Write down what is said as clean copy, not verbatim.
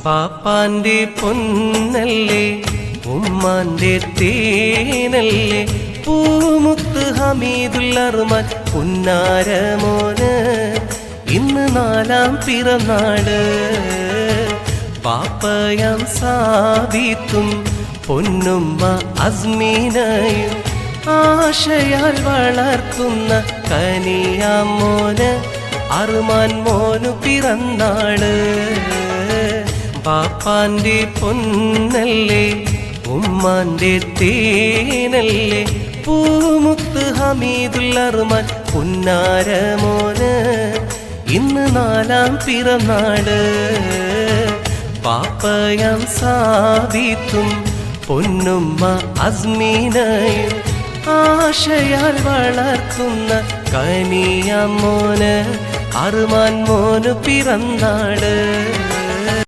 ബാപ്പാന്റെ പൊന്നല്ലേ ഉമ്മാന്റെ തേനല്ലേ പൂമുത്ത് ഹമീദുൽ അർമാൻ പുന്നാരമോന് ഇന്ന് 4-ാം പിറന്നാള്. പാപ്പയാം സാബിത്തും പൊന്നുമ്മ അസ്മീനയും ആശയാൽ വളർത്തുന്ന കനിയാം മോന് അർമാൻ മോനു പിറന്നാള്. ബാപ്പാന്റെ പൊന്നല്ലേ ഉമ്മാന്റെ തേനല്ലേ പൂമുത്ത് ഹമീദുൽ അർമാൻ പുന്നാരമോന് ഇന്ന് 4-ാം പിറന്നാള്. പാപ്പയാം സാബിത്തും പൊന്നുമ്മ അസ്മീനയും ആശയാൽ വളർത്തുന്ന കനിയാം മോന് അർമാൻ മോനു പിറന്നാള്.